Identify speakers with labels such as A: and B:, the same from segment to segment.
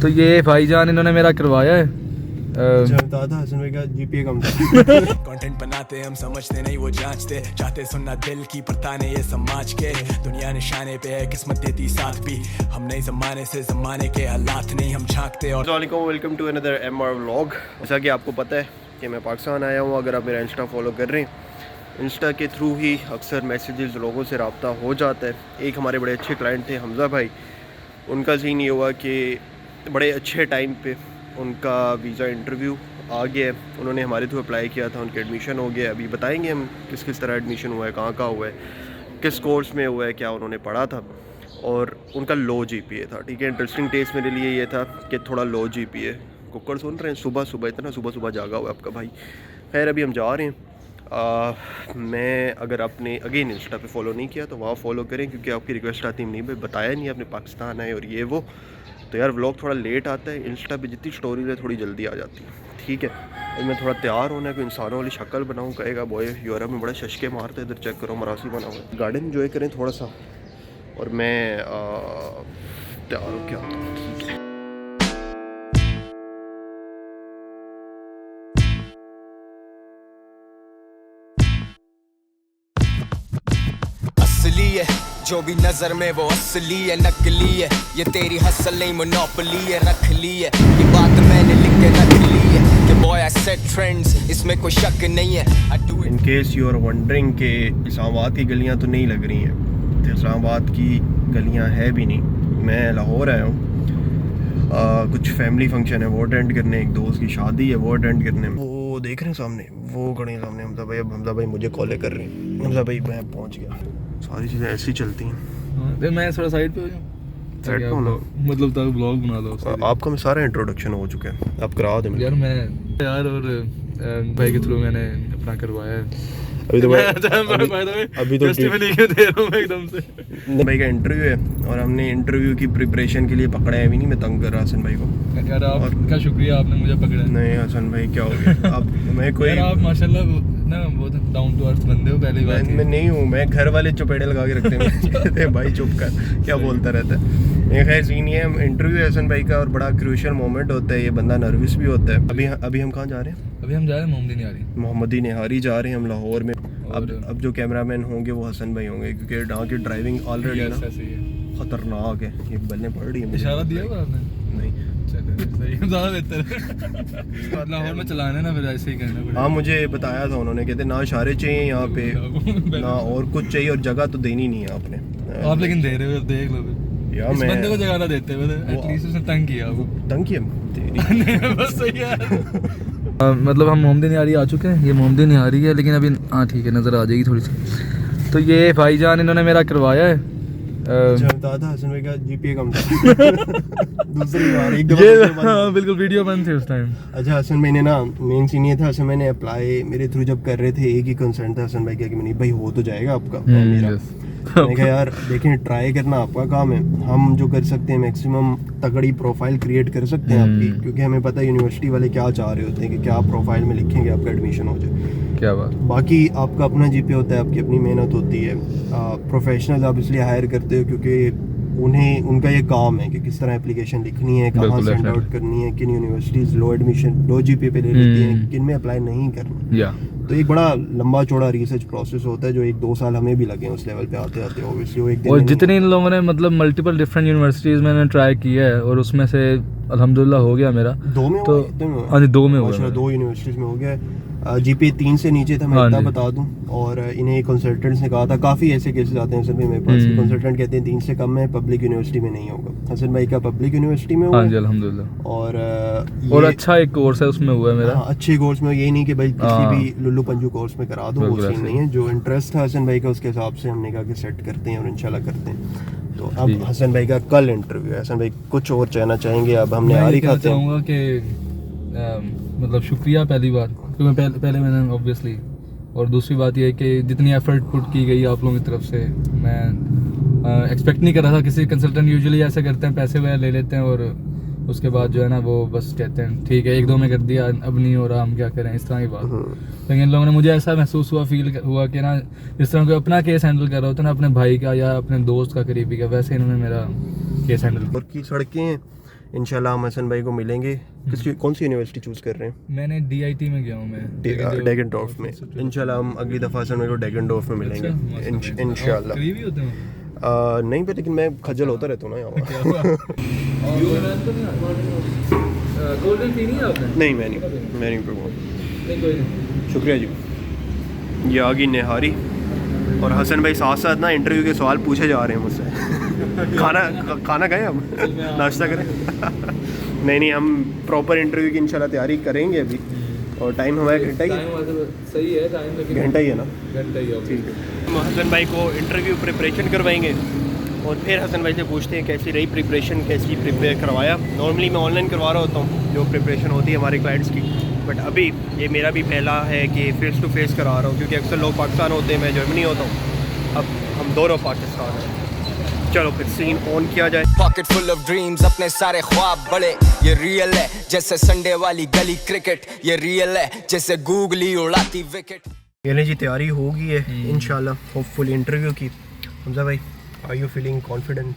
A: तो ये भाईजान इन्होंने मेरा करवाया है।
B: बता था हसन भाई का जीपीए कम था।
C: कंटेंट बनाते हम समझते नहीं वो जांचते, चाहते सुनना दिल की परताने ये समाज के, दुनिया निशाने पे है किस्मत देती साथ भी, हम नहीं जमाने से जमाने के हालात नहीं हम झांकते। और
B: welcome to another MR vlog. जैसा कि आपको पता है कि मैं पाकिस्तान आया हूँ। अगर आप मेरा इंस्टा फॉलो कर रहे हैं, इंस्टा के थ्रू ही अक्सर मैसेजेस लोगों से रब्ता हो जाता है। एक हमारे बड़े अच्छे क्लाइंट थे हमज़ा भाई, उनका सीन ये हुआ कि बड़े अच्छे टाइम पे उनका वीज़ा इंटरव्यू आ गया है। उन्होंने हमारे थ्रू अप्लाई किया था, उनका एडमिशन हो गया। अभी बताएंगे हम किस किस तरह एडमिशन हुआ है, कहाँ हुआ है, किस कोर्स में हुआ है, क्या उन्होंने पढ़ा था। और उनका लो जीपीए था। ठीक है, इंटरेस्टिंग टेस्ट मेरे लिए ये था कि थोड़ा लो जीपीए। कुकर सुन रहे हैं सुबह सुबह, इतना सुबह जागा हुआ है आपका भाई। खैर अभी हम जा रहे हैं। मैं अगर आपने अगेन इंस्टा पे फॉलो नहीं किया तो वहाँ फॉलो करें, क्योंकि आपकी रिक्वेस्ट आती नहीं, भाई बताया नहीं आपने पाकिस्तान आए और ये वो, तो यार व्लॉग थोड़ा लेट आता है। इंस्टा पे जितनी स्टोरी है थोड़ी जल्दी आ जाती है। ठीक है, और मैं थोड़ा तैयार होना है, कोई इंसानों वाली शक्ल बनाऊँ, कहेगा बॉय यूरोप में बड़ा शशके मारते हैं, इधर चेक करो मरासी बना हुआ है। गार्डन एंजॉय करें थोड़ा सा, और मैं तैयार हो क्या आता हूँ। ठीक है,
C: असली है जो भी नजर में वो असली है, नकली है ये तेरी हसल नहीं मोनोपोली है, रख ली है ये बात मैंने लिख के रख ली है कि बॉय आई सेट ट्रेंड्स, इसमें कोई शक नहीं है।
B: In case you are wondering के इस्लामाबाद की गलियां तो नहीं लग रही हैं, तो इस्लामाबाद की गलियां है भी नहीं। मैं लाहौर आया हूँ, कुछ फैमिली फंक्शन है वो अटेंड करने, एक दोस्त की शादी है वो अटेंड करने। वो देख रहे हैं सामने, वो खड़े हैं सामने हमजा भाई। अब हमजा भाई मुझे कॉल कर रहे हैं। हमजा भाई मैं पहुँच गया। सारी चीज़ें ऐसी चलती हैं।
A: मैं थोड़ा साइड पे हो जाऊँ,
B: साइड पे होना
A: मतलब तक ब्लॉग बना लो।
B: आपका मैं सारा इंट्रोडक्शन हो चुका है, आप करा दें
A: यार। मैं यार और भाई के थ्रू मैंने अपना करवाया है।
B: अभी तो
A: अभी तो दे रहा हूँ एकदम से।
B: भाई का इंटरव्यू है और हमने इंटरव्यू की प्रिपरेशन के लिए पकड़ा है। अभी नहीं मैं तंग कर रहा हसन भाई को।
A: यार आपका शुक्रिया, आपने मुझे पकड़ा।
B: नहीं हसन भाई क्या हो गया अब मैं कोई
A: आप माशाल्लाह ना बहुत डाउन टू अर्थ बंदे हो। पहली बात
B: मैं नहीं हूँ, मैं घर वाले चुपेड़े लगा के रखते हैं भाई चुप कर, क्या बोलता रहता है। खैर सीन ये है, इंटरव्यू है हसन भाई का और बड़ा क्रूशियल मोमेंट होता है, ये बंदा नर्वस भी होता है। अभी हम कहाँ जा रहे हैं?
A: अभी हम जा रहे हैं
B: मोहम्मदी निहारी जा रहे हैं हम लाहौर में। अब जो कैमरामैन होंगे वो हसन भाई होंगे, क्योंकि यहाँ की ड्राइविंग ऑलरेडी ना खतरनाक है। ये बल्ले पड़ रही है।
A: इशारा दिया हुआ आपने?
B: नहीं,
A: सही ज़्यादा बेहतर लाहौर में चलाना है ना, फिर ऐसे ही करना पड़ेगा।
B: हाँ मुझे बताया था उन्होंने, कहते ना इशारे चाहिए यहाँ पे ना और कुछ चाहिए, और जगह तो देनी नहीं है आपने।
A: आप लेकिन दे रहे हो, देख लो यार। इस बंदे को जगह ना देते हुए एटलीस्ट उसने तंग किया। वो
B: तंग किया
A: नहीं बस सही है। मतलब हम मोहम्मदी निहारी आ चुके हैं। ये मोहम्मदी निहारी है, लेकिन अभी हाँ ठीक है, नज़र आ जाएगी थोड़ी सी। तो ये भाईजान इन्होंने मेरा करवाया है।
B: बता था हसन भाई का जीपीए कम था। दूसरी बार एक दफा
A: हाँ बिल्कुल वीडियो बंद थे उस टाइम।
B: अच्छा हसन भाई ने ना, मेन सीन ये था, हसन भाई ने अप्लाई मेरे थ्रू जब कर रहे थे, एक ही कंसर्न था हसन भाई का कि नहीं भाई हो तो जाएगा आपका। मेरा मैंने कहा यार देखें ट्राई करना आपका काम है, हम जो कर सकते हैं मैक्सिमम तगड़ी प्रोफाइल क्रिएट कर सकते हैं आपकी, क्योंकि हमें पता है यूनिवर्सिटी वाले क्या चाह रहे होते हैं कि क्या आप प्रोफाइल में लिखेंगे आपका एडमिशन हो जाए।
A: क्या बात।
B: बाकी आपका अपना जीपीए होता है, आपकी अपनी मेहनत होती है। प्रोफेशनल आप इसलिए हायर करते हो क्योंकि उनका ये काम है कि किस तरह एप्लीकेशन लिखनी है, कहाँ सेंड आउट करनी है, किन यूनिवर्सिटीज़ लो जीपीए पे ले लेती हैं, किन में अप्लाई नहीं करना। तो एक बड़ा लंबा चौड़ा रिसर्च प्रोसेस होता है, जो 1-2 साल हमें भी लगे उस लेवल पे आते आते। ऑब्वियसली वो एक दिन।
A: और जितने इन लोगों ने मतलब मल्टीपल डिफरेंट यूनिवर्सिटीज़ मैंने ट्राई किया है, और उसमें से अल्हम्दुलिल्लाह हो गया मेरा।
B: 2 में
A: तो हाँ 2 में हुआ,
B: 2 यूनिवर्सिटीज़ में हो गया। जीपीए 3 से नीचे था, मैं इतना बता दूं। और इन्हें कंसल्टेंट्स ने कहा था, काफ़ी ऐसे केसेस आते हैं हसन भाई मेरे पास, कंसल्टेंट कहते हैं 3 से कम है, पब्लिक यूनिवर्सिटी में नहीं होगा। हसन भाई का पब्लिक यूनिवर्सिटी में हुआ।
A: हाँ जी अल्हम्दुलिल्लाह।
B: और
A: अच्छा एक कोर्स है उसमें हुआ है मेरा।
B: हाँ, अच्छे कोर्स में, यही नहीं कि भाई किसी भी लुल्लू पंजू कोर्स में करा दो, वो सीन नहीं है। जो इंटरेस्ट था हसन भाई का उसके हिसाब से हमने कहा कि सेट करते हैं और इंशाल्लाह करते हैं। तो अब हसन भाई का कल इंटरव्यू है। हसन भाई कुछ और कहना चाहेंगे? अब हमने आ ही खाते हैं।
A: चाहूँगा कि मतलब शुक्रिया पहली बार, क्योंकि पहले मैंने ऑब्वियसली, और दूसरी बात यह है कि जितनी एफर्ट पुट की गई आप लोगों की तरफ से, मैं एक्सपेक्ट नहीं कर रहा था। किसी कंसल्टेंट यूजुअली ऐसे करते हैं, पैसे वगैरह ले लेते हैं और उसके बाद जो है ना वो बस कहते हैं ठीक है 1-2 में कर दिया, अब नहीं हो रहा, हम क्या करें, इस तरह की बात। लेकिन इन लोगों ने, मुझे ऐसा महसूस हुआ, फील हुआ कि ना जिस तरह कोई अपना केस हैंडल कर रहा होता है ना, अपने भाई का या अपने दोस्त का, करीबी का, वैसे इन्होंने मेरा केस हैंडल।
B: और की सड़कें इंशाल्लाह हम हसन भाई को मिलेंगे। कौन सी यूनिवर्सिटी चूज़ कर रहे हैं?
A: मैंने DIT में गया हूँ मैं,
B: डेगनडॉर्फ में। इंशाल्लाह हम अगली दफ़ा हसन भाई को डेगनडॉर्फ में मिलेंगे इंशाल्लाह।
A: करीब ही होते हैं।
B: नहीं पे, लेकिन मैं खज्जल होता रहता हूँ ना यहाँ।
A: गोल्डन पी नहीं है आपने?
B: नहीं मैं नहीं पीऊँगा।
A: नहीं, कोई नहीं।
B: शुक्रिया जी। ये आ गई निहारी और हसन भाई साथ साथ ना इंटरव्यू के सवाल पूछे जा रहे हैं मुझसे। खाना खाएं हम, नाश्ता करें? नहीं, हम प्रॉपर इंटरव्यू की इंशाल्लाह तैयारी करेंगे अभी। और टाइम हमारा घंटा ही है।
A: सही है टाइम, लेकिन
B: घंटा ही है ना?
A: घंटा ही है।
B: ठीक है। हम हसन भाई को इंटरव्यू प्रिपरेशन करवाएंगे और फिर हसन भाई से पूछते हैं कैसी रही प्रिपरेशन, कैसी प्रिपेयर करवाया। नॉर्मली मैं ऑनलाइन करवा रहा होता हूँ जो प्रिपरेशन होती है हमारे क्लाइंट्स की, बट अभी ये मेरा भी पहला है कि फेस टू फेस करा रहा हूँ, क्योंकि अक्सर लोग पाकिस्तान होते हैं, मैं जर्मनी होता हूँ। अब हम दोनों पाकिस्तान हैं। चलो फिर सीन ऑन किया जाए।
C: पॉकेट फुल ऑफ ड्रीम्स, अपने सारे ख्वाब बड़े, ये रियल है जैसे संडे वाली गली क्रिकेट, ये रियल है जैसे गूगली उड़ाती विकेट।
B: ये नहीं जी, तैयारी हो गई है इंशाल्लाह होपफुली इंटरव्यू की। हमजा भाई, आर यू फीलिंग कॉन्फिडेंट?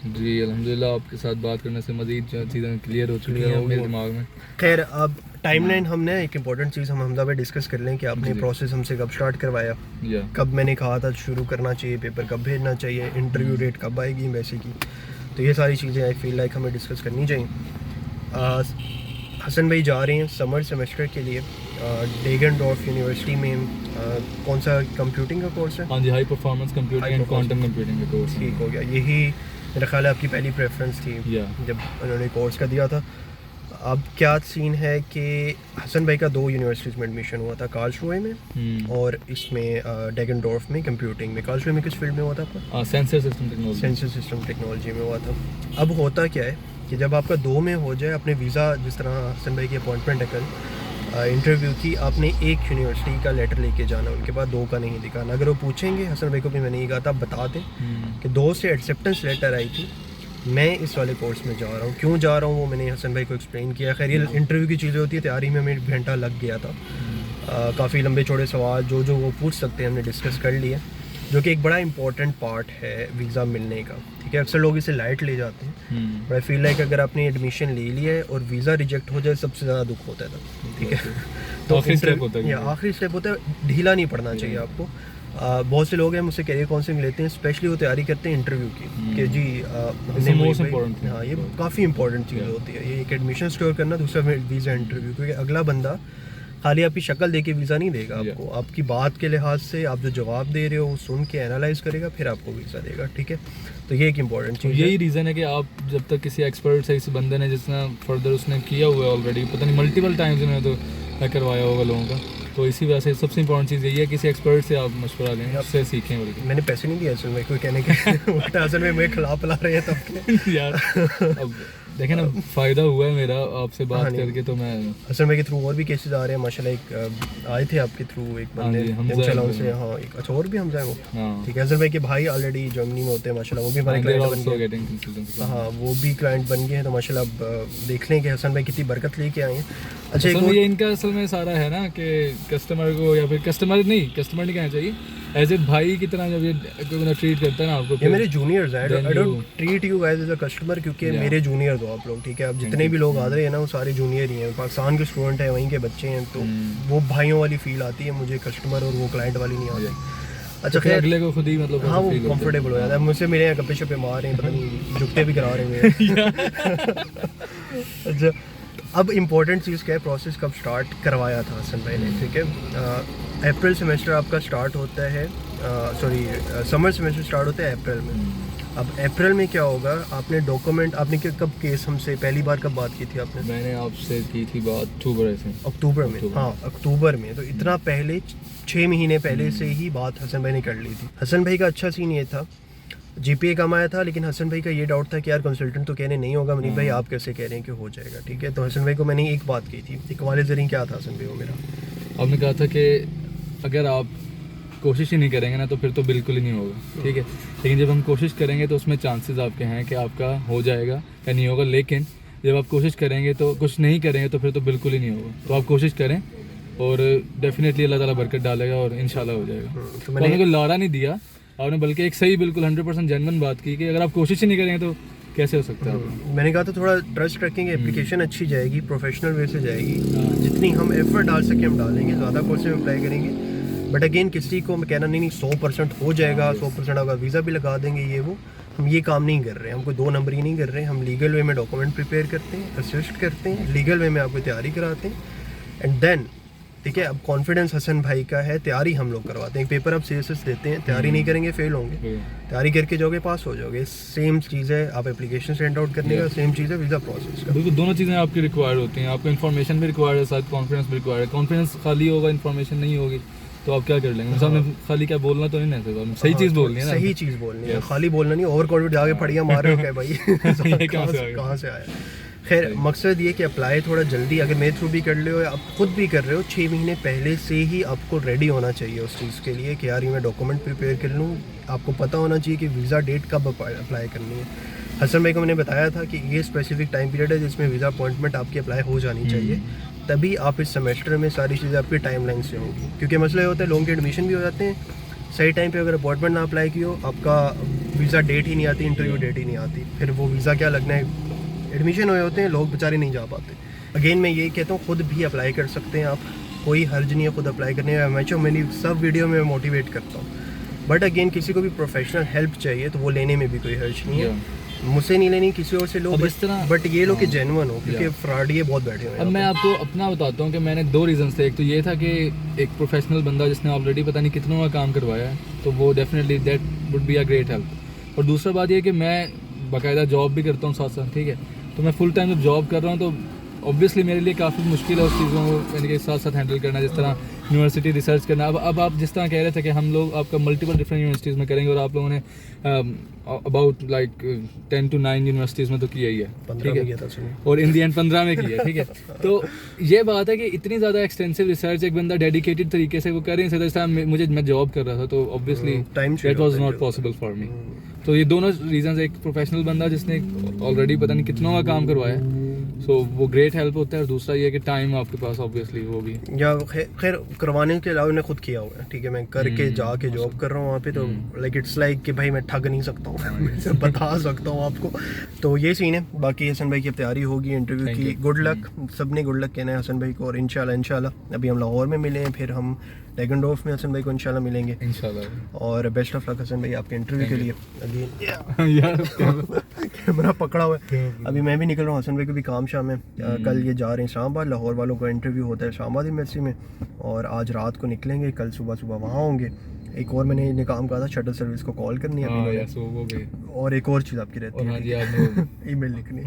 A: जी अल्हम्दुलिल्लाह, आपके साथ बात करने से मज़ीद चीज़ें क्लियर हो चुकी हैं मेरे दिमाग में।
B: खैर, अब टाइमलाइन हमने एक इम्पोर्टेंट चीज़ हम हमजा भाई डिस्कस कर लें कि आपने प्रोसेस हमसे कब स्टार्ट करवाया, कब मैंने कहा था शुरू करना चाहिए, पेपर कब भेजना चाहिए, इंटरव्यू डेट कब आएगी वैसे की। तो ये सारी चीज़ें आई फील लाइक हमें डिस्कस करनी चाहिए। हसन भाई जा रहे हैं समर सेमेस्टर के लिए डेगनडॉर्फ यूनिवर्सिटी में। कौन सा कंप्यूटिंग का कोर्स है?
A: हाँ जी, high performance computing and quantum computing का कोर्स।
B: ठीक हो गया। यही मेरा ख्याल है आपकी पहली प्रेफरेंस थी जब उन्होंने कोर्स का दिया था। अब क्या सीन है कि हसन भाई का 2 यूनिवर्सिटीज़ में एडमिशन हुआ था, कार्लसरूहे में और इसमें डेगनडॉर्फ में कंप्यूटिंग में। कार्लसरूहे में किस फील्ड में हुआ था आपका?
A: Sensor system technology.
B: Sensor system technology में हुआ था। अब होता क्या है कि जब आपका 2 में हो जाए, अपने वीज़ा, जिस तरह हसन भाई की अपॉइंटमेंट है कल इंटरव्यू की, आपने एक यूनिवर्सिटी का लेटर लेके जाना, उनके बाद 2 का नहीं दिखाना। अगर वो पूछेंगे, हसन भाई को भी मैंने ये कहा था, बता दें कि 2 से एक्सेप्टेंस लेटर आई थी, मैं इस वाले कोर्स में जा रहा हूँ। क्यों जा रहा हूँ वो मैंने हसन भाई को एक्सप्लेन किया। खैर, ये इंटरव्यू की चीज़ें होती है, तैयारी में हमें 1 घंटा लग गया था। काफ़ी लंबे चौड़े सवाल जो वो पूछ सकते हैं हमने डिस्कस कर लिए, जो कि एक बड़ा इंपॉर्टेंट पार्ट है वीज़ा मिलने का। ठीक है, अक्सर लोग इसे लाइट ले जाते हैं, बट आई फील लाइक अगर आपने एडमिशन ले लिया है और वीज़ा रिजेक्ट हो जाए, सबसे ज़्यादा दुख होता है। ठीक है, तो आखिरी स्टेप होता है, ढीला नहीं पड़ना चाहिए आपको। बहुत से लोग हैं मुझसे कैरियर काउंसलिंग लेते हैं, स्पेशली वो तैयारी करते हैं इंटरव्यू की कि जी हाँ, ये काफ़ी इंपॉर्टेंट चीज़ होती है। ये एक एडमिशन स्टोर करना, दूसरा वीज़ा इंटरव्यू, क्योंकि अगला बंदा खाली आपकी शक्ल देख के वीज़ा नहीं देगा आपको, आपकी बात के लिहाज से आप जो जवाब दे रहे हो वो सुन के एनालाइज करेगा, फिर आपको वीज़ा देगा। ठीक है, तो ये एक इम्पॉर्टेंट चीज़ है।
A: यही रीज़न है कि आप जब तक किसी एक्सपर्ट से, किसी बंदे ने जिसने फर्दर उसने किया हुआ है ऑलरेडी, पता नहीं मल्टीपल टाइम्स उन्होंने तो करवाया होगा लोगों का, तो इसी वजह से सबसे इंपॉर्टेंट चीज़ यही है किसी एक्सपर्ट से आप मशवरा लें, उससे सीखें। बल्कि
B: मैंने पैसे नहीं दिए असल में, कोई कहने के असल में मेरे खिलाफ ला रहे हैं तब
A: यार। अब देखें ना, फ़ायदा हुआ है मेरा आपसे बात करके, तो मैं
B: हसन भाई के थ्रू और भी केसेस आ रहे हैं माशाल्लाह। एक आए थे आपके थ्रू एक बंदे से, हाँ एक अच्छा और भी हम जाए वो। ठीक है, हसन भाई के भाई ऑलरेडी जर्मनी में होते हैं माशाल्लाह, वो भी हमारे क्लाइंट बन गए। हाँ, वो भी क्लाइंट बन गए हैं, तो माशाल्लाह अब देख लें कि हसन भाई कितनी बरकत लेके आए हैं। अच्छा,
A: ये इनका असल में सारा है ना कि कस्टमर को, या फिर कस्टमर नहीं कहना चाहिए, एज ए भाई की तरह जब ये ट्रीट करता है ना आपको।
B: ये मेरे जूनियर्स हैं, I don't treat you as a customer, क्योंकि मेरे जूनियर हो आप लोग। ठीक है, अब जितने भी लोग आ रहे हैं ना वो सारे जूनियर ही हैं, पाकिस्तान के स्टूडेंट हैं, वहीं के बच्चे हैं, तो वो भाइयों वाली फील आती है मुझे, कस्टमर और वो क्लाइंट वाली नहीं आती। अच्छा, खैर
A: अगले को खुद ही मतलब
B: हाँ वो कंफर्टेबल हो जाता है। मुझसे मिले हैं, गप्पे शप्पे मार रहे हैं, पता नहीं जुगते भी करा रहे हैं। अच्छा, अब इम्पोर्टेंट चीज़ क्या है, प्रोसेस कब स्टार्ट करवाया था हसन भाई ने। ठीक है, अप्रैल सेमेस्टर आपका स्टार्ट होता है, समर सेमेस्टर स्टार्ट होता है अप्रैल में। अब अप्रैल में क्या होगा, आपने डॉक्यूमेंट, आपने कब केस हमसे पहली बार कब बात की थी आपने?
A: मैंने आपसे की थी बात
B: अक्टूबर में। हाँ, अक्टूबर में, तो इतना पहले 6 महीने पहले से ही बात हसन भाई ने कर ली थी। हसन भाई का अच्छा सीन ये था, GPA कम आया था, लेकिन हसन भाई का ये डाउट था कि यार कंसल्टेंट तो कहने नहीं होगा मनीष भाई, आप कैसे कह रहे हैं कि हो जाएगा। ठीक है, तो हसन भाई को मैंने एक बात की थी, एक वाले जरिए क्या था हसन भाई को मेरा,
A: आपने कहा था कि अगर आप कोशिश ही नहीं करेंगे ना तो फिर तो बिल्कुल ही नहीं होगा। ठीक है, लेकिन जब हम कोशिश करेंगे तो उसमें चांसेस आपके हैं कि आपका हो जाएगा या नहीं होगा, लेकिन जब आप कोशिश करेंगे तो, कुछ नहीं करेंगे तो फिर तो बिल्कुल ही नहीं होगा। तो आप कोशिश करें और डेफिनेटली अल्लाह ताला बरकत डालेगा और इंशाल्लाह हो जाएगा। तो मैंने कोई लारा नहीं दिया आपने, बल्कि एक सही बिल्कुल 100% जेन्युइन बात की कि अगर आप कोशिश ही नहीं करेंगे तो कैसे हो सकता है?
B: मैंने कहा था थोड़ा ट्रस्ट रखेंगे, एप्लीकेशन अच्छी जाएगी, प्रोफेशनल वे से जाएगी, जितनी हम एफर्ट डाल सके हम डालेंगे, ज़्यादा कोर्स में अप्लाई करेंगे। बट अगेन किसी को मैं कहना नहीं 100% हो जाएगा, 100% आपका वीज़ा भी लगा देंगे, ये वो हम ये काम नहीं कर रहे हैं, हम कोई 2 नंबर ही नहीं कर रहे हैं। हम लीगल वे में डॉक्यूमेंट प्रिपेयर करते हैं, असिस्ट करते हैं, लीगल वे में आपको तैयारी कराते हैं, एंड देन ठीक है। अब कॉन्फिडेंस हसन भाई का है, तैयारी हम लोग करवाते हैं। पेपर आप सीएसएस देते हैं, तैयारी नहीं करेंगे फेल होंगे, तैयारी करके जाओगे पास हो जाओगे। सेम चीज़ है आप एप्लीकेशन सेंड आउट करने का, सेम चीज़ है वीज़ा प्रोसेस का।
A: बिल्कुल, दोनों चीज़ें आपकी रिक्वायर्ड होती हैं। आपको इन्फॉर्मेशन भी रिक्वायर्ड है, साथ कॉन्फिडेंस भी रिक्वायर्ड है। कॉन्फिडेंस खाली होगा, इन्फॉर्मेशन नहीं होगी तो आप क्या कर लेंगे? सामने खाली क्या बोलना तो नहीं है, सही चीज़ बोलनी है ना,
B: सही चीज़ बोलनी है, खाली बोलना नहीं। ओवर कॉन्फिडेंट आगे फड़िया मार रहे हो क्या भाई? कहाँ से आया? खैर मकसद ये कि अप्लाई थोड़ा जल्दी, अगर मेरे थ्रू भी कर ले हो, आप खुद भी कर रहे हो, 6 महीने पहले से ही आपको रेडी होना चाहिए उस चीज़ के लिए कि यार ये मैं डॉक्यूमेंट प्रिपेयर कर लूँ। आपको पता होना चाहिए कि वीज़ा डेट कब अप्लाई करनी है। हसन भाई को मैंने बताया था कि ये स्पेसिफिक टाइम पीरियड है जिसमें वीज़ा अपॉइंटमेंट आपकी अप्लाई हो जानी चाहिए, तभी आप इस सेमेस्टर में सारी चीज़ें आपकी टाइमलाइन से होंगी। क्योंकि मसला ये होता है लोगों के एडमिशन भी हो जाते हैं, सही टाइम पे अगर अपॉइंटमेंट ना अप्लाई की हो, आपका वीज़ा डेट ही नहीं आती, इंटरव्यू डेट ही नहीं आती, फिर वो वीज़ा क्या लगना है, एडमिशन हुए होते हैं, लोग बेचारे नहीं जा पाते। अगेन मैं यही कहता हूँ, खुद भी अप्लाई कर सकते हैं आप, कोई हर्ज नहीं है खुद अप्लाई करने में। हमेशा मैंने सब वीडियो में मोटिवेट करता हूँ, बट अगेन किसी को भी प्रोफेशनल हेल्प चाहिए तो वो लेने में भी कोई हर्ज नहीं है। मुझसे नहीं लेनी, किसी और से लो, बट ये लोग के जेन्युइन हो, क्योंकि फ्रॉड ये बहुत बैठे हुए हैं।
A: अब मैं आपको अपना बताता हूँ कि मैंने 2 रीज़न थे। एक तो ये था कि एक प्रोफेशनल बंदा जिसने ऑलरेडी पता नहीं कितनों का काम करवाया है, तो वो definitely that would be a great help. और दूसरा बात ये है कि मैं बाकायदा जॉब भी करता हूँ साथ साथ, ठीक है। तो मैं फुल टाइम जब जॉब कर रहा हूँ तो ऑब्वियसली मेरे लिए काफ़ी मुश्किल है उस चीज़ों को यानी कि साथ साथ हैंडल करना, जिस तरह यूनिवर्सिटी रिसर्च करना। अब आप जिस तरह कह रहे थे कि हम लोग आपका मल्टीपल डिफरेंट यूनिवर्सिटीज़ में करेंगे, और आप लोगों ने अबाउट लाइक 10 to 9 यूनिवर्सिटीज़ में तो किया ही है, ठीक है, और इन दी एंड 15 में किया, ठीक है। तो ये बात है कि इतनी ज़्यादा एक्सटेंसिव रिसर्च एक बंदा डेडिकेटेड तरीके से वो कर नहीं सकता। जिस तरह मैं जॉब कर रहा था तो obviously that was not possible for me. तो ये दोनों रीजंस, एक प्रोफेशनल बंदा जिसने ऑलरेडी पता नहीं कितनों का काम करवाया है, सो वो ग्रेट हेल्प होता है, और दूसरा ये कि टाइम आपके पास ऑब्वियसली वो भी, या
B: खैर करवाने के अलावा मैंने खुद किया हुआ है, ठीक है। मैं करके जाके जॉब कर रहा हूँ वहाँ पे, तो लाइक इट्स लाइक कि भाई मैं ठग नहीं सकता हूँ, मैं बता सकता हूँ आपको। तो ये सीन है। बाकी हसन भाई की अब तैयारी होगी इंटरव्यू की, गुड लक, सबने गुड लक कहना है हसन भाई को। और इंशाल्लाह अभी हम लाहौर में मिले हैं, फिर हम डैगनडोर्फ में हसन भाई को इंशाल्लाह मिलेंगे
A: इंशाल्लाह।
B: और बेस्ट ऑफ लक हसन भाई आपके इंटरव्यू के लिए। अगेन कैमरा पकड़ा हुआ है, अभी मैं भी निकल रहा हूँ, हसन भाई को भी काम शाम है। कल ये जा रहे हैं इस्लामाबाद, लाहौर वालों का इंटरव्यू होता है इस्लामाबाद यूनिवर्सिटी में, और आज रात को निकलेंगे, कल सुबह वहाँ होंगे। एक और मैंने इन्हें काम कहा था शटल सर्विस को कॉल करनी है, और एक और चीज़ आपकी रहती है ईमेल लिखनी,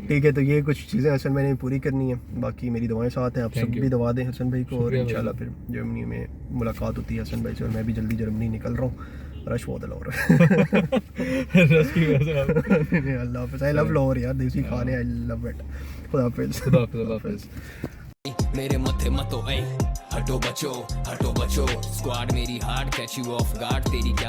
B: ठीक है। तो ये कुछ चीज़ें हसन मैंने पूरी करनी है। बाकी मेरी दवाएं साथ हैं, आप सब भी दवा दें हसन भाई को, और इंशाल्लाह फिर जर्मनी में मुलाकात होती है हसन भाई से। और मैं भी जल्दी जर्मनी निकल रहा हूँ, रश बहुत है लाहौर।
A: रश की वजह से
B: अल्लाह हाफ़िज़। आई लव लाहौर यार, देसी खाने, आई लव इट। खुदा हाफ़िज़।
C: मेरे मथे मतो हटो बचो स्क्वाड मेरी hard catch you of guard, तेरी क्या